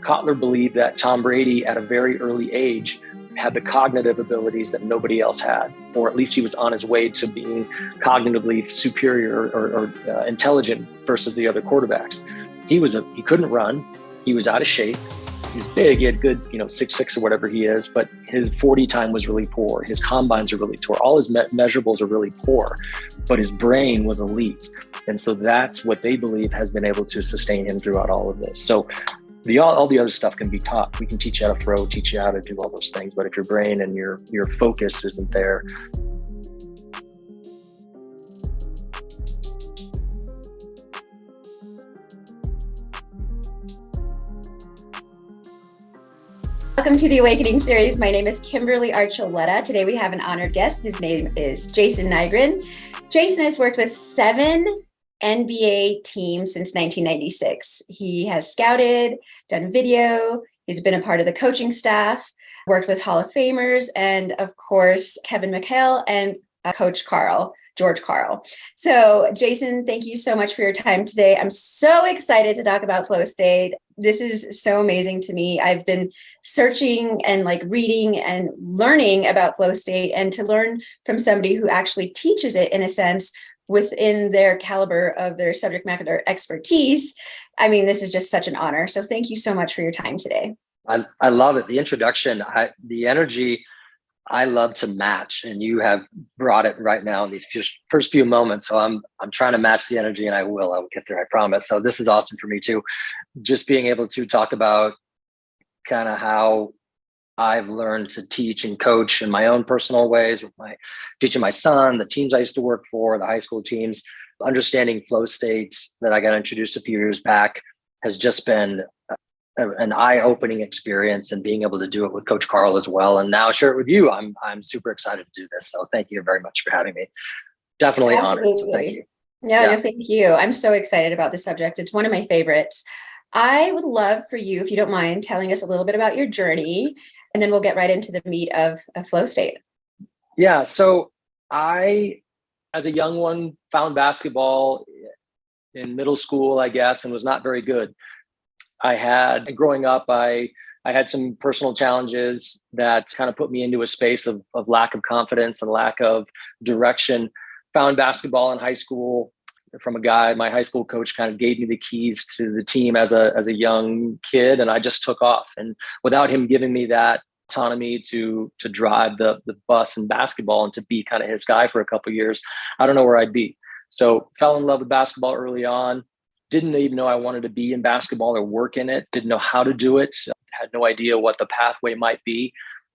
Kotler believed that Tom Brady at a very early age had the cognitive abilities that nobody else had, or at least he was on his way to being cognitively superior or intelligent versus the other quarterbacks. He couldn't run. He was out of shape. He's big. He had good, 6'6" or whatever he is, but his 40 time was really poor. His combines are really poor. All his measurables are really poor, but his brain was elite. And so that's what they believe has been able to sustain him throughout all of this. So all the other stuff can be taught. We can teach you how to throw, teach you how to do all those things. But if your brain and your focus isn't there. Welcome to the Awakening series. My name is Kimberly Archuleta. Today we have an honored guest. His name is Jason Nygren. Jason has worked with 7 NBA teams since 1996. He has scouted, done video. He's been a part of the coaching staff, worked with Hall of Famers, and of course, Kevin McHale and Coach George Karl. So Jason, thank you so much for your time today. I'm so excited to talk about flow state. This is so amazing to me. I've been searching and reading and learning about flow state, and to learn from somebody who actually teaches it in a sense within their caliber of their subject matter expertise. I mean, this is just such an honor. So thank you so much for your time today. I love it. The introduction, the energy, I love to match, and you have brought it right now in these first few moments. So I'm trying to match the energy, and I will get there, I promise. So this is awesome for me too. Just being able to talk about kind of how I've learned to teach and coach in my own personal ways, with teaching my son, the teams I used to work for, the high school teams, understanding flow states that I got introduced a few years back has just been an eye-opening experience, and being able to do it with Coach Karl as well, and now share it with you. I'm super excited to do this. So thank you very much for having me. Definitely honored. So thank you. No, thank you. I'm so excited about this subject. It's one of my favorites. I would love for you, if you don't mind, telling us a little bit about your journey, and then we'll get right into the meat of a flow state. Yeah. So I, as a young one, found basketball in middle school, I guess, and was not very good. Growing up, I had some personal challenges that kind of put me into a space of lack of confidence and lack of direction. Found basketball in high school from a guy. My high school coach kind of gave me the keys to the team as a young kid, and I just took off. And without him giving me that autonomy to drive the bus in basketball and to be kind of his guy for a couple of years, I don't know where I'd be. So fell in love with basketball early on. Didn't even know I wanted to be in basketball or work in it. Didn't know how to do it. Had no idea what the pathway might be,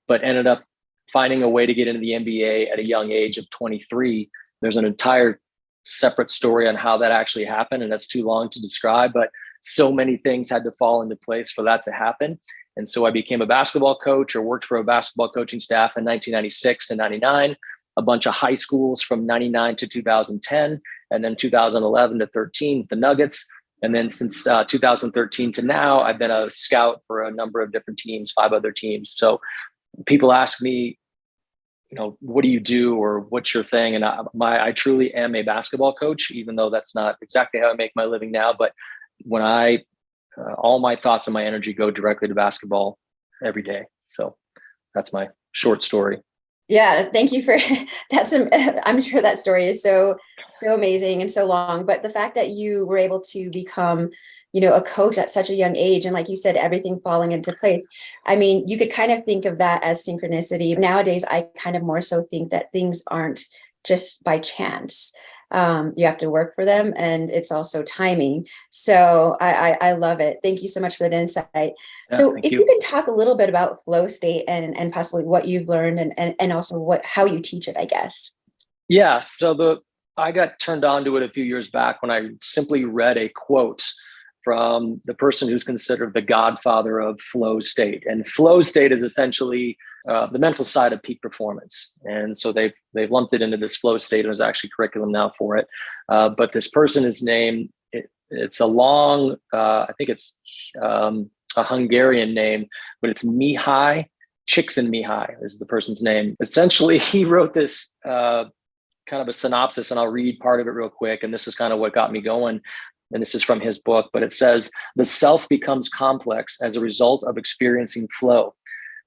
but ended up finding a way to get into the NBA at a young age of 23. There's an entire separate story on how that actually happened, and that's too long to describe, but so many things had to fall into place for that to happen. And so I became a basketball coach, or worked for a basketball coaching staff in 1996 to 99, a bunch of high schools from 99 to 2010, and then 2011 to 13 with the Nuggets. And then since 2013 to now, I've been a scout for a number of different teams, 5 other teams. So people ask me, what do you do, or what's your thing? And I truly am a basketball coach, even though that's not exactly how I make my living now. But when all my thoughts and my energy go directly to basketball every day. So that's my short story. Yeah, thank you for that. I'm sure that story is so amazing and so long, but the fact that you were able to become, a coach at such a young age, and like you said, everything falling into place. I mean, you could kind of think of that as synchronicity. Nowadays, I kind of more so think that things aren't just by chance. You have to work for them, and it's also timing. So I love it. Thank you so much for that insight. Yeah, so if you can talk a little bit about flow state and possibly what you've learned and also how you teach it, I guess. Yeah. So I got turned on to it a few years back when I simply read a quote from the person who's considered the godfather of flow state. And flow state is essentially the mental side of peak performance. And so they've lumped it into this flow state, and there's actually curriculum now for it. But this person is named, it's a long, I think it's a Hungarian name, but it's Mihaly, Csikszentmihalyi is the person's name. Essentially, he wrote this kind of a synopsis, and I'll read part of it real quick. And this is kind of what got me going. and this is from his book, but it says, the self becomes complex as a result of experiencing flow.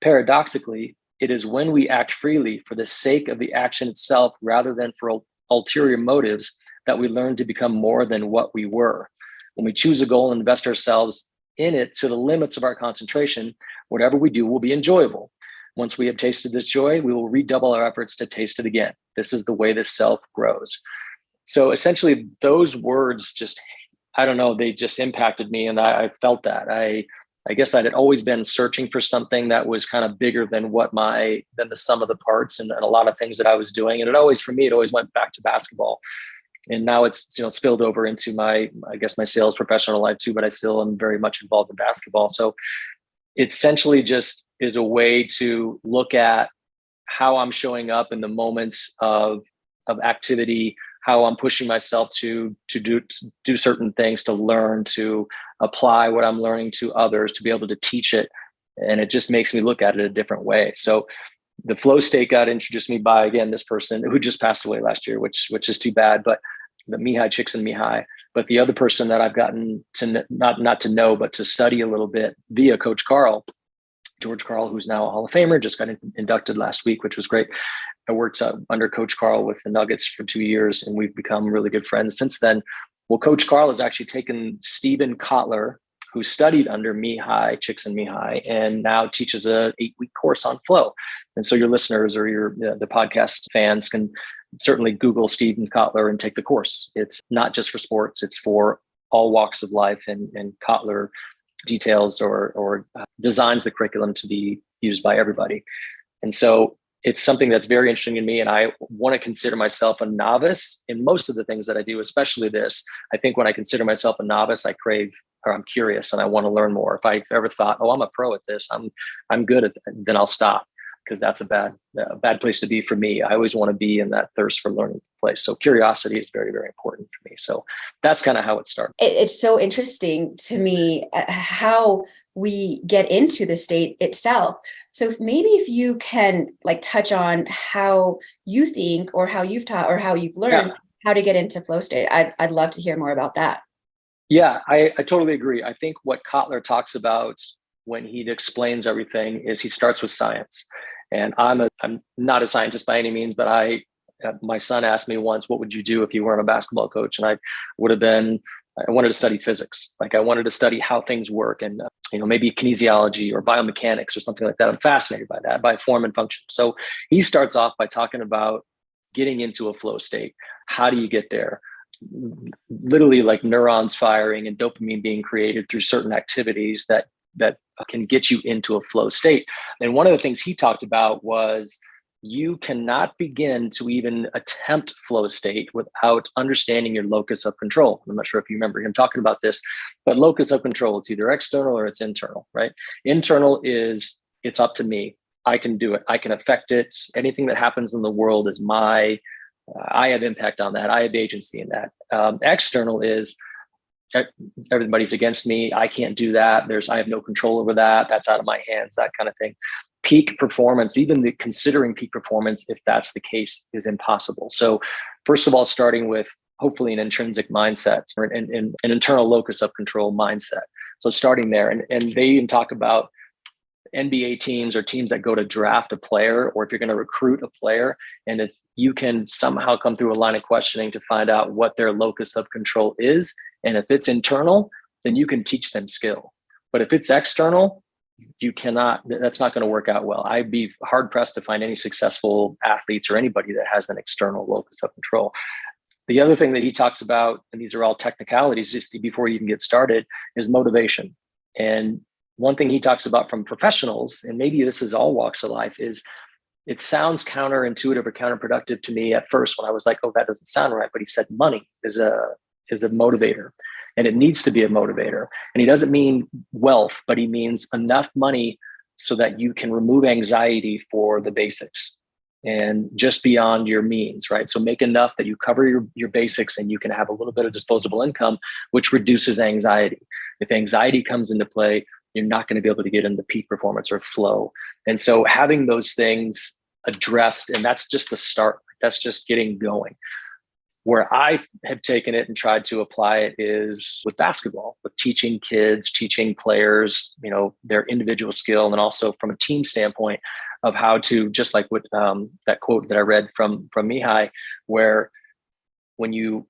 Paradoxically, it is when we act freely for the sake of the action itself rather than for ulterior motives that we learn to become more than what we were. When we choose a goal and invest ourselves in it to the limits of our concentration, whatever we do will be enjoyable. Once we have tasted this joy, we will redouble our efforts to taste it again. This is the way this self grows. So essentially, those words just, I don't know, they just impacted me. And I felt that. I guess I had always been searching for something that was kind of bigger than than the sum of the parts and a lot of things that I was doing. And for me, it always went back to basketball. And now it's, spilled over into my sales professional life too, but I still am very much involved in basketball. So it essentially just is a way to look at how I'm showing up in the moments of activity, how I'm pushing myself to do certain things, to learn, to apply what I'm learning to others, to be able to teach it. And it just makes me look at it a different way. So the flow state got introduced to me by, again, this person who just passed away last year, which is too bad, but the Mihaly Csikszentmihalyi. But the other person that I've gotten to not to know, but to study a little bit via Coach Carl, George Carl, who's now a Hall of Famer, just got inducted last week, which was great. I worked under Coach Carl with the Nuggets for 2 years, and we've become really good friends since then. Well, Coach Carl has actually taken Stephen Kotler, who studied under Mihaly Csikszentmihalyi, and now teaches a 8-week course on flow. And so your listeners or the podcast fans can certainly Google Stephen Kotler and take the course. It's not just for sports; it's for all walks of life. And Kotler details or designs the curriculum to be used by everybody. And so it's something that's very interesting in me. And I want to consider myself a novice in most of the things that I do, especially this. I think when I consider myself a novice, I crave, or I'm curious and I want to learn more. If I ever thought, oh, I'm a pro at this, I'm good at that, then I'll stop, because that's a bad place to be for me. I always want to be in that thirst for learning place. So curiosity is very, very important for me. So that's kind of how it started. It's so interesting to me how we get into the state itself. So maybe if you can touch on how you think or how you've taught or how you've learned how to get into flow state. I'd love to hear more about that. Yeah, I totally agree. I think what Kotler talks about when he explains everything is he starts with science. And I'm not a scientist by any means, but my son asked me once, what would you do if you weren't a basketball coach? And I wanted to study physics. I wanted to study how things work and, maybe kinesiology or biomechanics or something like that. I'm fascinated by that, by form and function. So he starts off by talking about getting into a flow state. How do you get there? Literally like neurons firing and dopamine being created through certain activities that can get you into a flow state. And one of the things he talked about was you cannot begin to even attempt flow state without understanding your locus of control. I'm not sure if you remember him talking about this, but locus of control, it's either external or it's internal, right? Internal is, it's up to me. I can do it. I can affect it. Anything that happens in the world is I have impact on that. I have agency in that. External is, everybody's against me. I can't do that. I have no control over that. That's out of my hands, that kind of thing. Peak performance, even considering peak performance, if that's the case, is impossible. So first of all, starting with hopefully an intrinsic mindset or an internal locus of control mindset. So starting there, and they even talk about NBA teams or teams that go to draft a player, or if you're going to recruit a player, and if you can somehow come through a line of questioning to find out what their locus of control is, and if it's internal, then you can teach them skill. But if it's external, you cannot, that's not going to work out well. I'd be hard pressed to find any successful athletes or anybody that has an external locus of control. The other thing that he talks about, and these are all technicalities just before you even get started, is motivation. And one thing he talks about from professionals, and maybe this is all walks of life, is it sounds counterintuitive or counterproductive to me at first when I was like, oh, that doesn't sound right. But he said money is a motivator, and it needs to be a motivator. And he doesn't mean wealth, but he means enough money so that you can remove anxiety for the basics and just beyond your means, right? So make enough that you cover your basics and you can have a little bit of disposable income, which reduces anxiety. If anxiety comes into play, you're not going to be able to get into peak performance or flow. And so having those things addressed, and that's just the start. That's just getting going. Where I have taken it and tried to apply it is with basketball, with teaching kids, teaching players, their individual skill, and also from a team standpoint of how to, just like with that quote that I read from Mihaly, where when you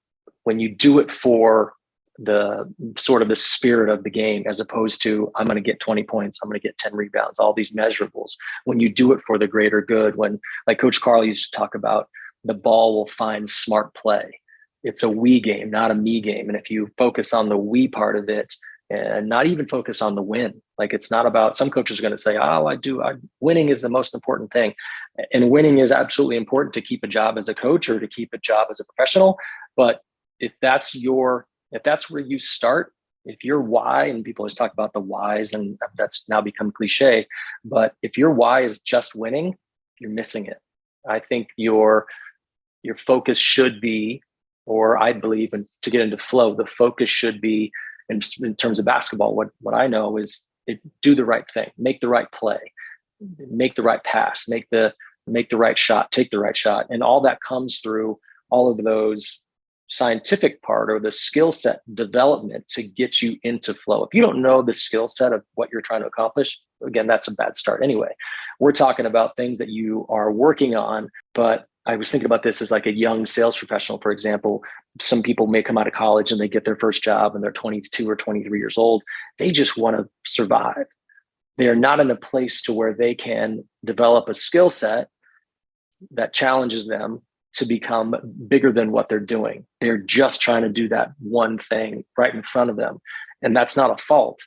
do it for the sort of the spirit of the game, as opposed to I'm going to get 20 points, I'm going to get 10 rebounds, all these measurables. When you do it for the greater good, when, like Coach Carl used to talk about, the ball will find smart play. It's a we game, not a me game. And if you focus on the we part of it and not even focus on the win, like it's not about, some coaches are going to say, winning is the most important thing. And winning is absolutely important to keep a job as a coach or to keep a job as a professional. But if that's where you start, if your why, and people always talk about the whys, and that's now become cliche, but if your why is just winning, you're missing it. I think your focus should be, or I believe, and to get into flow, the focus should be in terms of basketball. What I know is do the right thing, make the right play, make the right pass, make the right shot, take the right shot. And all that comes through all of those scientific part or the skill set development to get you into flow. If you don't know the skill set of what you're trying to accomplish, again, that's a bad start anyway. We're talking about things that you are working on, but I was thinking about this as like a young sales professional, for example. Some people may come out of college and they get their first job and they're 22 or 23 years old. They just want to survive. They're not in a place to where they can develop a skill set that challenges them to become bigger than what they're doing. They're just trying to do that one thing right in front of them. And that's not a fault.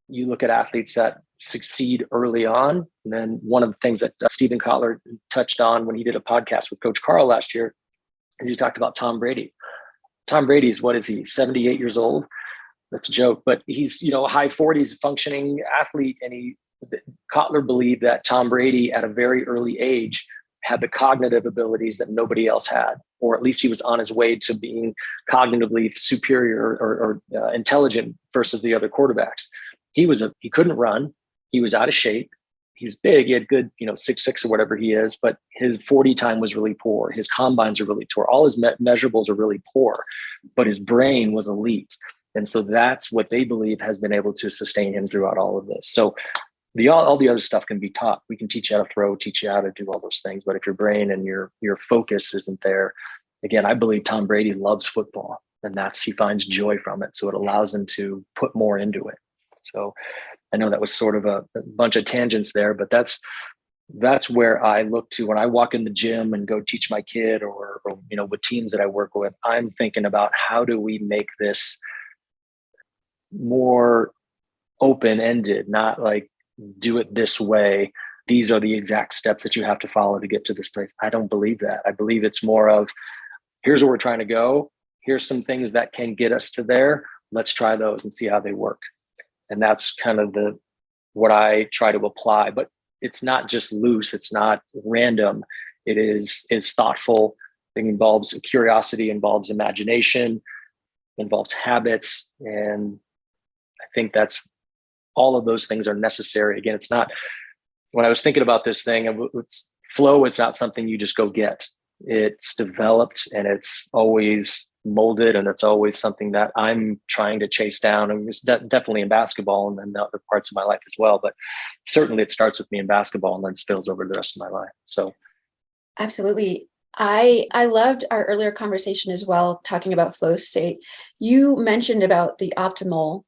You look at athletes that succeed early on. And then one of the things that Stephen Kotler touched on when he did a podcast with Coach Carl last year is he talked about Tom Brady. Tom Brady's, what is he, 78 years old? That's a joke, but he's, a high 40s functioning athlete. And Kotler believed that Tom Brady at a very early age had the cognitive abilities that nobody else had, or at least he was on his way to being cognitively superior or intelligent versus the other quarterbacks. He couldn't run. He was out of shape. He's big. He had good, 6'6" or whatever he is, but his 40 time was really poor. His combines are really poor. All his measurables are really poor, but his brain was elite. And so that's what they believe has been able to sustain him throughout all of this. So all the other stuff can be taught. We can teach you how to throw, teach you how to do all those things. But if your brain and your focus isn't there, again, I believe Tom Brady loves football, and he finds joy from it. So it allows him to put more into it. So I know that was sort of a bunch of tangents there, but that's where I look to when I walk in the gym and go teach my kid or with teams that I work with. I'm thinking about how do we make this more open-ended, not like do it this way. These are the exact steps that you have to follow to get to this place. I don't believe that. I believe it's more of, here's where we're trying to go. Here's some things that can get us to there. Let's try those and see how they work. And that's kind of what I try to apply, but it's not just loose. It's not random. It's thoughtful. It involves curiosity, involves imagination, involves habits. And I think that's all of those things are necessary. Again, it's not, when I was thinking about this thing, flow is not something you just go get. It's developed and it's always molded, and it's always something that I'm trying to chase down. And it's definitely in basketball and then the other parts of my life as well. But certainly it starts with me in basketball and then spills over the rest of my life. So absolutely. I loved our earlier conversation as well, talking about flow state. You mentioned about the optimal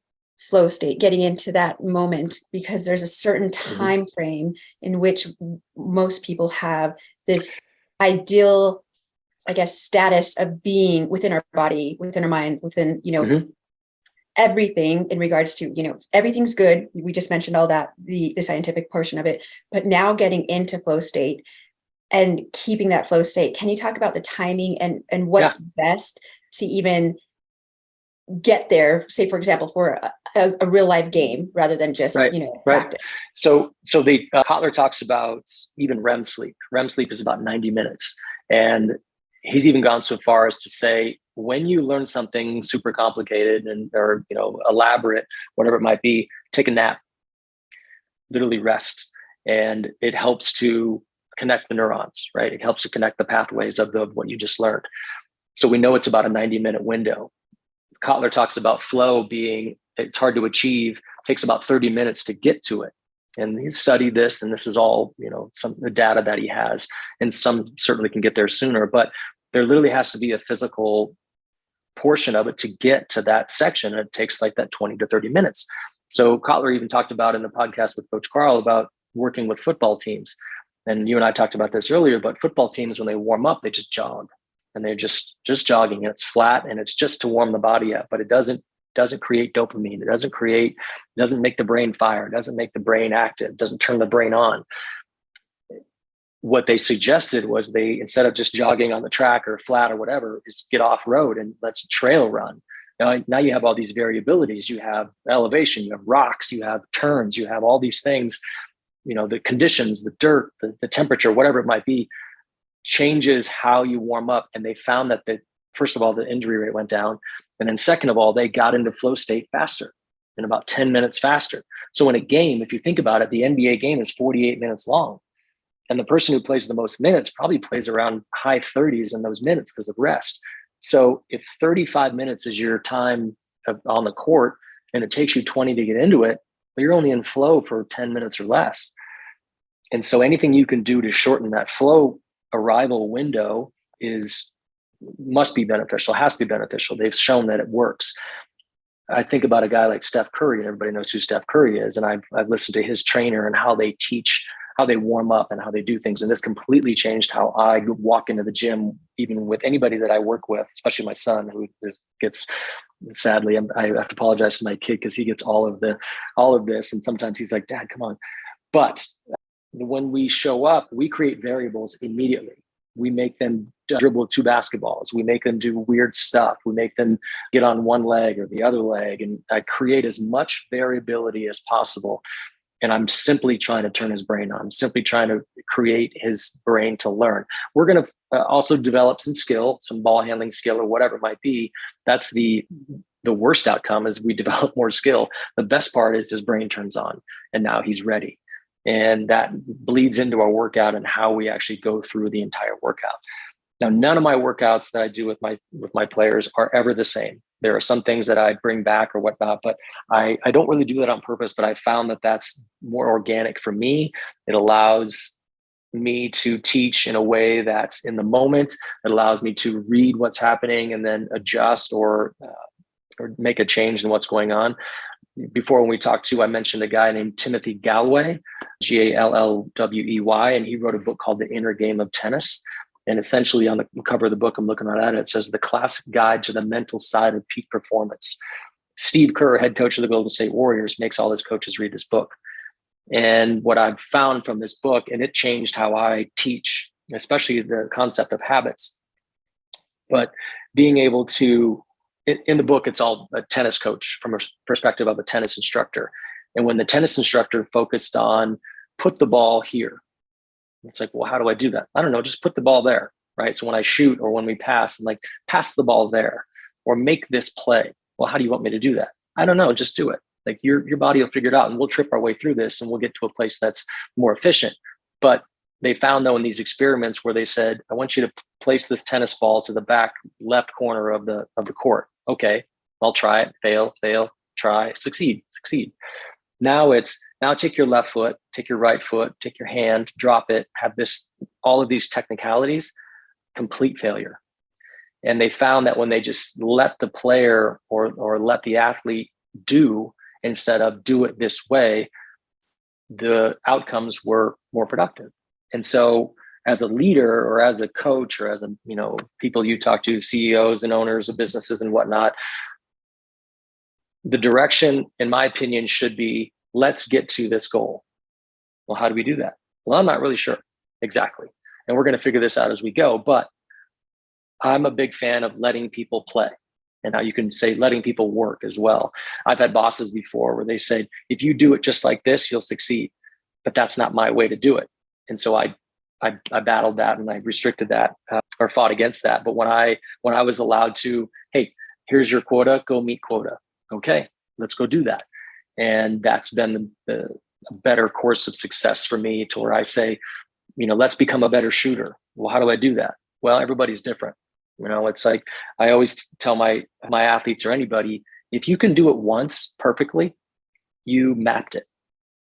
flow state, getting into that moment, because there's a certain time frame in which most people have this ideal, I guess, status of being within our body, within our mind, within, everything in regards to, everything's good. We just mentioned all that, the scientific portion of it, but now getting into flow state and keeping that flow state. Can you talk about the timing and what's best to even get there, say, for example, for a real life game rather than just, practice? Right. So the Kotler talks about even REM sleep. REM sleep is about 90 minutes. And he's even gone so far as to say, when you learn something super complicated or elaborate, whatever it might be, take a nap, literally rest. And it helps to connect the neurons, right? It helps to connect the pathways of what you just learned. So we know it's about a 90-minute window. Kotler talks about flow being, it's hard to achieve, takes about 30 minutes to get to it. And he's studied this, and this is all, some of the data that he has, and some certainly can get there sooner, but there literally has to be a physical portion of it to get to that section. And it takes like that 20 to 30 minutes. So Kotler even talked about in the podcast with Coach Carl about working with football teams. And you and I talked about this earlier, but football teams, when they warm up, they just jog, and they're just jogging, and it's flat, and it's just to warm the body up, but it doesn't create dopamine. It doesn't make the brain fire. It doesn't make the brain active. It doesn't turn the brain on. What they suggested was instead of just jogging on the track or flat or whatever, is get off road and let's trail run. Now you have all these variabilities. You have elevation, you have rocks, you have turns, you have all these things, the conditions, the dirt, the temperature, whatever it might be, changes how you warm up. And they found that first of all, the injury rate went down. And then second of all, they got into flow state faster, in about 10 minutes faster. So in a game, if you think about it, the NBA game is 48 minutes long. And the person who plays the most minutes probably plays around high 30s in those minutes because of rest. So if 35 minutes is your time on the court and it takes you 20 to get into it, well, you're only in flow for 10 minutes or less. And so anything you can do to shorten that flow arrival window must be beneficial, has to be beneficial. They've shown that it works. I think about a guy like Steph Curry, and everybody knows who Steph Curry is. And I've listened to his trainer and how they teach, how they warm up and how they do things. And this completely changed how I walk into the gym, even with anybody that I work with, especially my son, who gets, sadly, I have to apologize to my kid because he gets all of this. And sometimes he's like, Dad, come on. But when we show up, we create variables immediately. We make them dribble 2 basketballs. We make them do weird stuff. We make them get on one leg or the other leg. And I create as much variability as possible. And I'm simply trying to turn his brain on. I'm simply trying to create his brain to learn. We're going to also develop some skill, some ball handling skill or whatever it might be. That's the worst outcome, is we develop more skill. The best part is his brain turns on and now he's ready. And that bleeds into our workout and how we actually go through the entire workout. Now, none of my workouts that I do with my players are ever the same. There are some things that I bring back or whatnot, but I don't really do that on purpose. But I found that that's more organic for me. It allows me to teach in a way that's in the moment. It allows me to read what's happening and then adjust or make a change in what's going on. Before, when we talked to, I mentioned a guy named Timothy Gallwey, Gallwey, and he wrote a book called The Inner Game of Tennis. And essentially on the cover of the book, I'm looking right at it, it says The Classic Guide to the Mental Side of Peak Performance. Steve Kerr, head coach of the Golden State Warriors, makes all his coaches read this book. And what I've found from this book, and it changed how I teach, especially the concept of habits, but being able to, in the book, it's all a tennis coach from a perspective of a tennis instructor. And when the tennis instructor focused on put the ball here, it's like, well, how do I do that? I don't know, just put the ball there, right? So when I shoot or when we pass, I'm like, pass the ball there or make this play. Well, how do you want me to do that? I don't know, just do it. Like your body will figure it out and we'll trip our way through this and we'll get to a place that's more efficient. But they found, though, in these experiments where they said, I want you to place this tennis ball to the back left corner of the court. Okay, I'll try it, fail, try, succeed. Now take your left foot, take your right foot, take your hand, drop it, have all of these technicalities, complete failure. And they found that when they just let the player or let the athlete do instead of do it this way, the outcomes were more productive. And so as a leader or as a coach or as people you talk to, CEOs and owners of businesses and whatnot, the direction, in my opinion, should be, let's get to this goal. Well, how do we do that? Well, I'm not really sure exactly. And we're going to figure this out as we go. But I'm a big fan of letting people play. And now you can say letting people work as well. I've had bosses before where they said, if you do it just like this, you'll succeed. But that's not my way to do it. And so I battled that and I restricted that or fought against that. But when I was allowed to, hey, here's your quota, go meet quota. Okay, let's go do that. And that's been the better course of success for me, to where I say, let's become a better shooter. Well, how do I do that? Well, everybody's different. It's like I always tell my athletes or anybody, if you can do it once perfectly, you mapped it,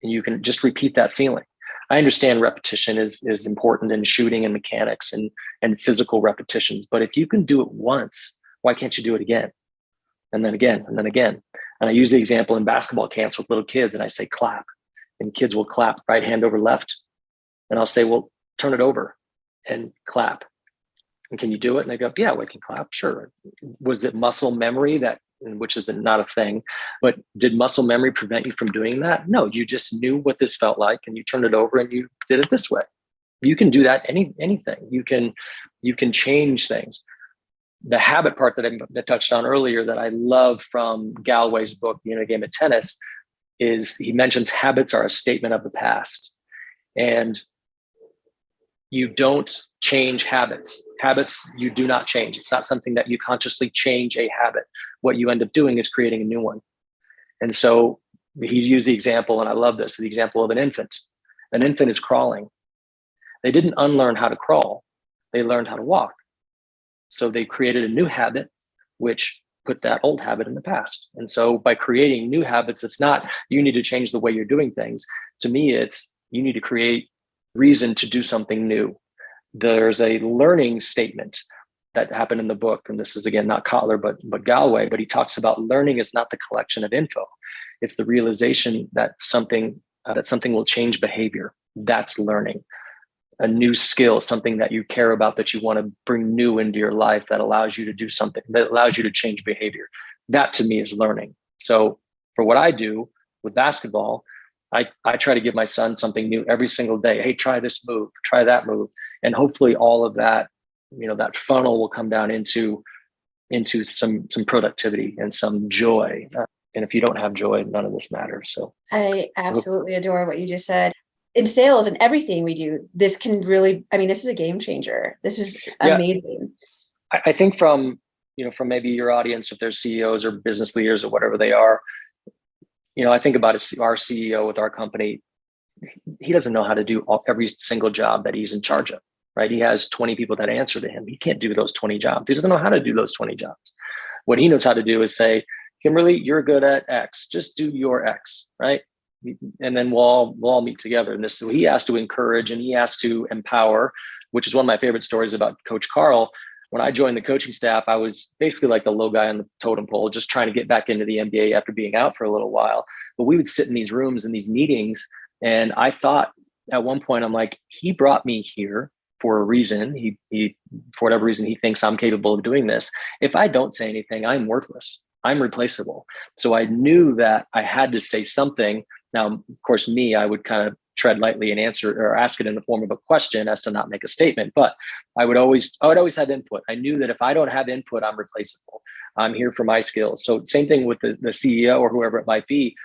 and you can just repeat that feeling. I understand repetition is important in shooting and mechanics and physical repetitions, but if you can do it once, why can't you do it again? And then again, and then again. And I use the example in basketball camps with little kids, and I say clap, and kids will clap right hand over left. And I'll say, well, turn it over and clap. And can you do it? And they go, yeah, we can clap. Sure. Was it muscle memory which is not a thing, but did muscle memory prevent you from doing that? No, you just knew what this felt like and you turned it over and you did it this way. You can do that anything. You can change things. The habit part that I touched on earlier that I love from Galloway's book, The Inner Game of Tennis, is he mentions habits are a statement of the past. And you don't change habits. Habits, you do not change. It's not something that you consciously change a habit. What you end up doing is creating a new one. And so he used the example, and I love this, the example of an infant. An infant is crawling. They didn't unlearn how to crawl. They learned how to walk. So they created a new habit, which put that old habit in the past. And so by creating new habits, it's not you need to change the way you're doing things. To me, it's you need to create reason to do something new. There's a learning statement that happened in the book, and this is again not Kotler but Galloway, but he talks about learning is not the collection of info. It's the realization that something will change behavior. That's learning. A new skill, something that you care about, that you want to bring new into your life, that allows you to do something, that allows you to change behavior. That to me is learning. So for what I do with basketball, I try to give my son something new every single day. Hey, try this move, try that move. And hopefully all of that, that funnel will come down into some productivity and some joy. And if you don't have joy, none of this matters. So I absolutely adore what you just said. In sales and everything we do, this can really, this is a game changer. This is amazing. Yeah. I think from maybe your audience, if they're CEOs or business leaders or whatever they are, I think about our CEO with our company. He doesn't know how to do every single job that he's in charge of, right? He has 20 people that answer to him. He can't do those 20 jobs. He doesn't know how to do those 20 jobs. What he knows how to do is say, Kimberly, you're good at X. Just do your X, right? And then we'll all meet together. And so he has to encourage and he has to empower, which is one of my favorite stories about Coach Carl. When I joined the coaching staff, I was basically like the low guy on the totem pole, just trying to get back into the NBA after being out for a little while. But we would sit in these rooms and these meetings. And I thought at one point, I'm like, he brought me here for a reason. He for whatever reason, he thinks I'm capable of doing this. If I don't say anything, I'm worthless. I'm replaceable. So I knew that I had to say something. Now, of course, I would kind of tread lightly and answer or ask it in the form of a question as to not make a statement. But I would always have input. I knew that if I don't have input, I'm replaceable. I'm here for my skills. So same thing with the CEO or whoever it might be.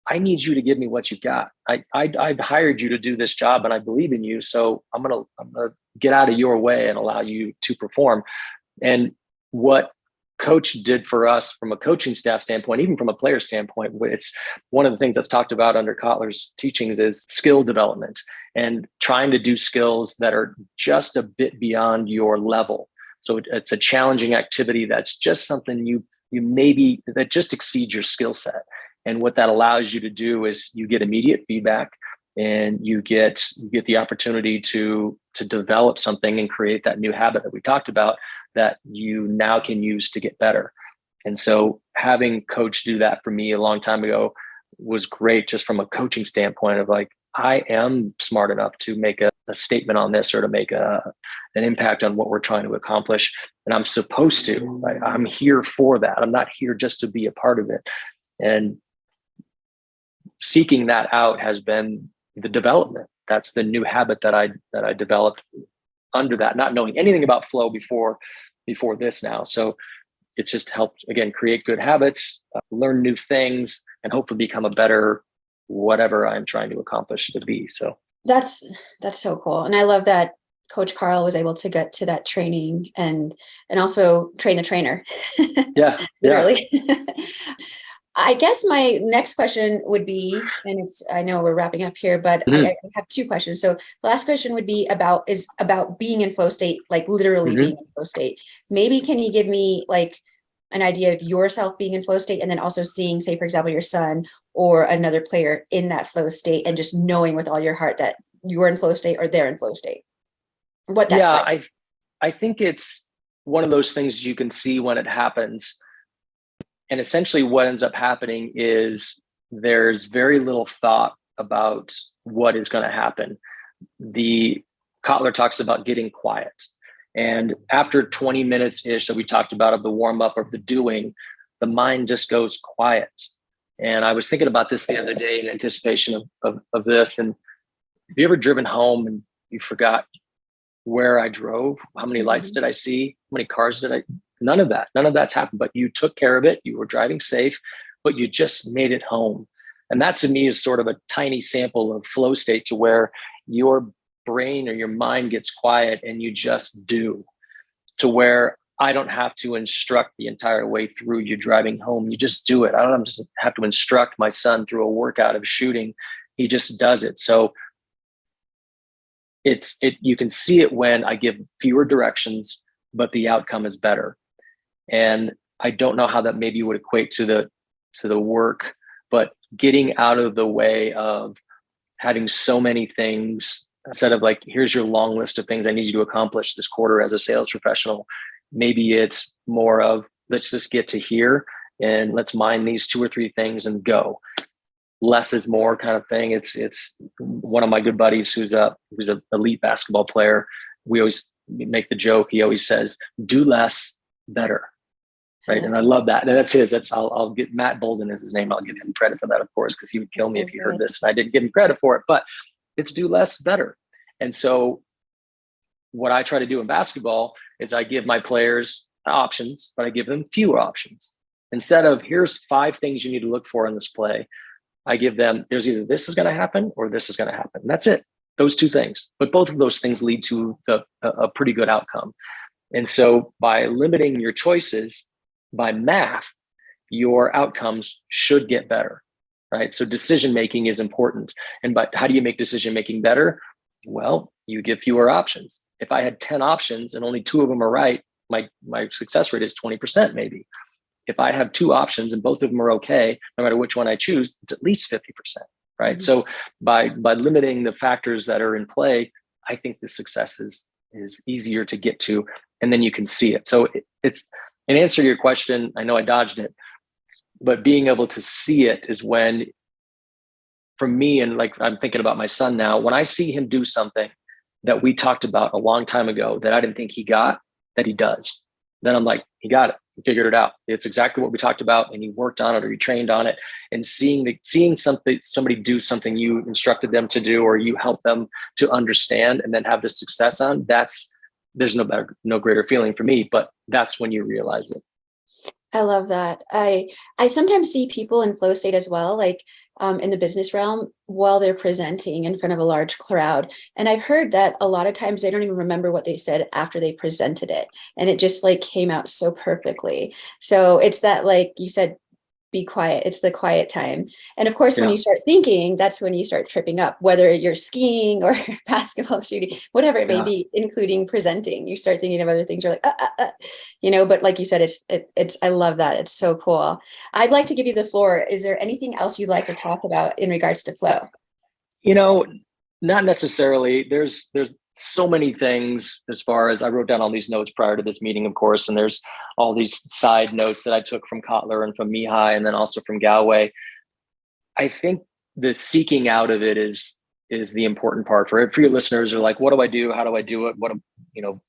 I need you to give me what you've got. I've hired you to do this job and I believe in you. So I'm gonna get out of your way and allow you to perform. And what Coach did for us from a coaching staff standpoint, even from a player standpoint, it's one of the things that's talked about under Kotler's teachings is skill development and trying to do skills that are just a bit beyond your level. So it's a challenging activity that's just something you maybe that just exceeds your skill set. And what that allows you to do is you get immediate feedback and you get the opportunity to develop something and create that new habit that we talked about that you now can use to get better. And so having Coach do that for me a long time ago was great, just from a coaching standpoint of like, I am smart enough to make a statement on this or to make an impact on what we're trying to accomplish. And I'm supposed to, I'm here for that. I'm not here just to be a part of it. And seeking that out has been the development. That's the new habit that I developed under that, not knowing anything about flow before this now. So it's just helped, again, create good habits, learn new things, and hopefully become a better whatever I'm trying to accomplish to be. So that's so cool. And I love that Coach Carl was able to get to that training and also train the trainer. Yeah. Literally. I guess my next question would be, and I know we're wrapping up here, but Mhm. I have two questions. So the last question would be about being in flow state, like literally being in flow state. Maybe can you give me like an idea of yourself being in flow state, and then also seeing, say, for example, your son or another player in that flow state, and just knowing with all your heart that you're in flow state or they're in flow state, what that's Yeah, like. I think it's one of those things you can see when it happens. And essentially what ends up happening is there's very little thought about what is going to happen. The Kotler talks about getting quiet. And after 20 minutes ish that we talked about of the warm up of the doing, the mind just goes quiet. And I was thinking about this the other day in anticipation of this. And have you ever driven home and you forgot where I drove? How many lights did I see? How many cars did I? None of that. None of that's happened, but you took care of it. You were driving safe, but you just made it home. And that to me is sort of a tiny sample of flow state, to where your brain or your mind gets quiet and you just do, to where I don't have to instruct the entire way through you driving home. You just do it. I don't just have to instruct my son through a workout of shooting. He just does it. So you can see it when I give fewer directions, but the outcome is better. And I don't know how that maybe would equate to the work, but getting out of the way of having so many things, instead of like, here's your long list of things I need you to accomplish this quarter as a sales professional. Maybe it's more of, let's just get to here and let's mine these 2 or 3 things and go. Less is more kind of thing. It's one of my good buddies who's an elite basketball player. We always make the joke. He always says, do less, better. Right. And I love that. And that's his. I'll get Matt Bolden is his name. I'll give him credit for that, of course, because he would kill me if he heard this and I didn't give him credit for it. But it's do less, better. And so what I try to do in basketball is I give my players options, but I give them fewer options. Instead of here's 5 things you need to look for in this play, I give them, there's either this is going to happen or this is going to happen. And that's it. Those 2 things. But both of those things lead to a pretty good outcome. And so by limiting your choices by math, your outcomes should get better, right? So decision-making is important. But how do you make decision-making better? Well, you give fewer options. If I had 10 options and only 2 of them are right, my success rate is 20% maybe. If I have 2 options and both of them are okay, no matter which one I choose, it's at least 50%, right? So by limiting the factors that are in play, I think the success is easier to get to, and then you can see it. So it's an answer to your question. I know I dodged it, but being able to see it is when, for me, and like I'm thinking about my son now, when I see him do something that we talked about a long time ago that I didn't think he got, that he does, then I'm like, he got it. He figured it out. It's exactly what we talked about, and he worked on it or he trained on it. And seeing somebody do something you instructed them to do or you help them to understand and then have the success on, there's no greater feeling for me, but that's when you realize it. I love that. I sometimes see people in flow state as well, like in the business realm, while they're presenting in front of a large crowd. And I've heard that a lot of times they don't even remember what they said after they presented it. And it just like came out so perfectly. So it's that, like you said, be quiet. It's the quiet time. And of course, when you start thinking, that's when you start tripping up, whether you're skiing or basketball shooting, whatever it may be, including presenting. You start thinking of other things. You're like, but like you said, I love that. It's so cool. I'd like to give you the floor. Is there anything else you'd like to talk about in regards to flow? Not necessarily. There's so many things, as far as I wrote down all these notes prior to this meeting, of course, and there's all these side notes that I took from Kotler and from Mihaly and then also from Galway. I think the seeking out of it is the important part for your listeners. Are like, what do I do? How do I do it?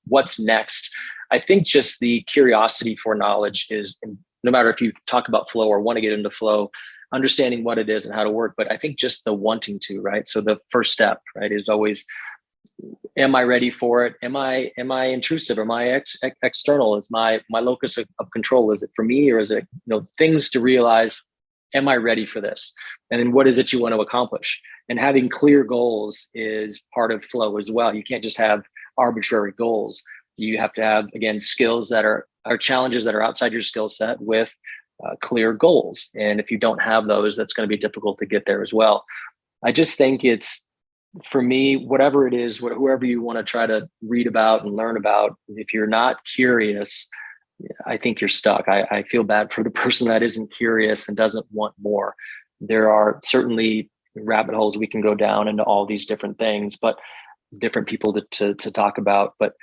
What's next? I think just the curiosity for knowledge is, no matter if you talk about flow or want to get into flow, understanding what it is and how to work. But I think just the wanting to, right? So the first step, right, is always, am I ready for it? Am I intrusive? Am I external? Is my locus of control? Is it for me, or is it, things to realize, am I ready for this? And then what is it you want to accomplish? And having clear goals is part of flow as well. You can't just have arbitrary goals. You have to have, again, skills that are challenges that are outside your skill set with clear goals. And if you don't have those, that's going to be difficult to get there as well. I just think it's, for me, whatever it is, whoever you want to try to read about and learn about, if you're not curious, I think you're stuck. I feel bad for the person that isn't curious and doesn't want more. There are certainly rabbit holes we can go down into all these different things, but different people to talk about. But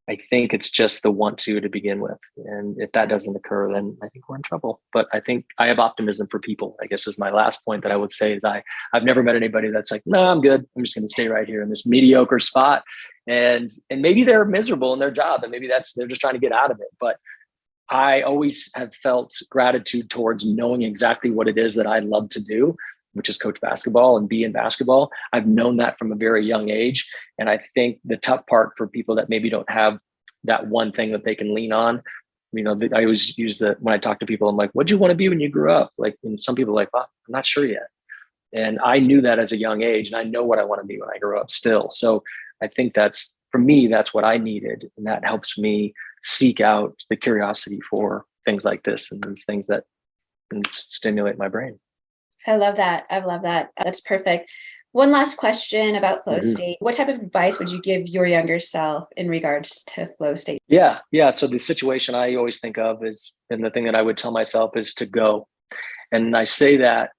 I think it's just the want to begin with. And if that doesn't occur, then I think we're in trouble. But I think I have optimism for people, I guess, is my last point that I would say. Is I've never met anybody that's like, no, I'm good. I'm just going to stay right here in this mediocre spot. And maybe they're miserable in their job, and maybe they're just trying to get out of it. But I always have felt gratitude towards knowing exactly what it is that I love to do, which is coach basketball and be in basketball. I've known that from a very young age. And I think the tough part for people that maybe don't have that one thing that they can lean on, I always use when I talk to people, I'm like, what'd you want to be when you grew up? Like, and some people are like, well, I'm not sure yet. And I knew that as a young age, and I know what I want to be when I grow up still. So I think for me, that's what I needed. And that helps me seek out the curiosity for things like this and these things that can stimulate my brain. I love that. I love that. That's perfect. One last question about flow state. What type of advice would you give your younger self in regards to flow state? Yeah. So the situation I always think of is, and the thing that I would tell myself is to go. And I say that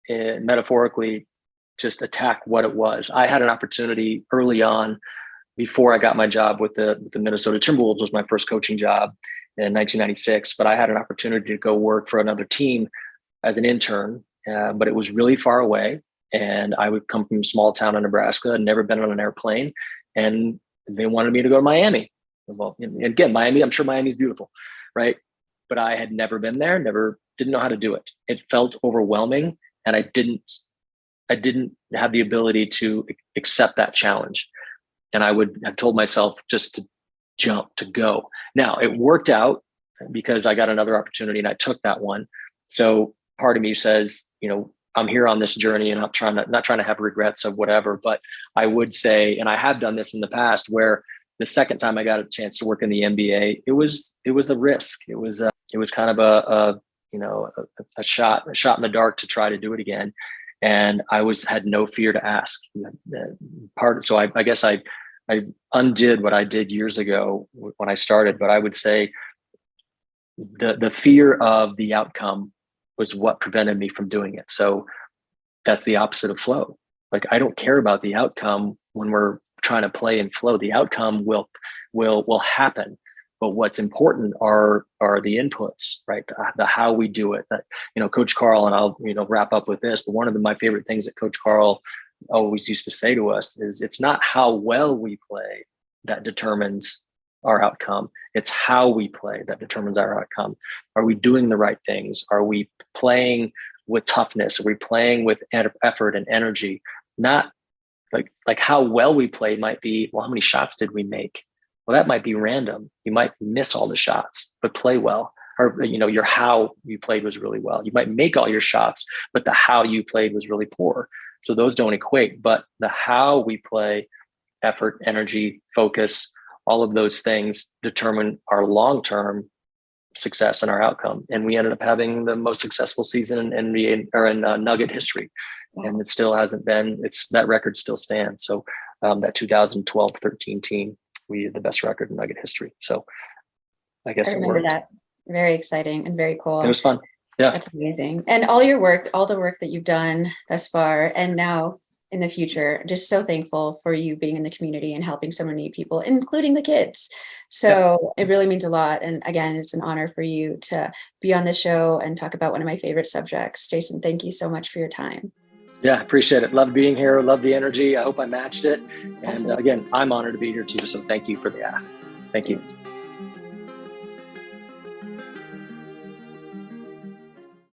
metaphorically, just attack what it was. I had an opportunity early on, before I got my job with the Minnesota Timberwolves, was my first coaching job in 1996. But I had an opportunity to go work for another team as an intern, but it was really far away. And I would come from a small town in Nebraska, I'd never been on an airplane, and they wanted me to go to Miami. Well, again, Miami, I'm sure Miami's beautiful, right? But I had never been there, didn't know how to do it. It felt overwhelming, and I didn't have the ability to accept that challenge. And I would have told myself just to jump, to go. Now, it worked out because I got another opportunity and I took that one. So part of me says, I'm here on this journey, and I'm not trying to have regrets of whatever, but I would say, and I have done this in the past, where the second time I got a chance to work in the NBA, it was a risk. It was kind of a shot in the dark to try to do it again. And I had no fear to ask. So I guess I undid what I did years ago when I started, but I would say the fear of the outcome was what prevented me from doing it. So that's the opposite of flow. Like, I don't care about the outcome when we're trying to play in flow. The outcome will happen. But what's important are the inputs, right? The how we do it. That, Coach Carl, and I'll wrap up with this, but one of my favorite things that Coach Carl always used to say to us is, it's not how well we play that determines our outcome. It's how we play that determines our outcome. Are we doing the right things? Are we playing with toughness? Are we playing with effort and energy? Not like how well we play might be, well, how many shots did we make? Well, that might be random. You might miss all the shots, but play well. Or, your how you played was really well. You might make all your shots, but the how you played was really poor. So those don't equate. But the how we play, effort, energy, focus, all of those things determine our long-term success and our outcome. And we ended up having the most successful season in Nugget history. Wow. And it still hasn't been, that record still stands. So that 2012-13 team, we had the best record in Nugget history. So I guess I remember that. Very exciting and very cool. It was fun. Yeah. That's amazing. And all the work that you've done thus far and now in the future, just so thankful for you being in the community and helping so many people, including the kids. So It really means a lot. And again, it's an honor for you to be on the show and talk about one of my favorite subjects. Jason, thank you so much for your time. Yeah, appreciate it. Love being here. Love the energy. I hope I matched it. And again, I'm honored to be here too. So thank you for the ask. Thank you.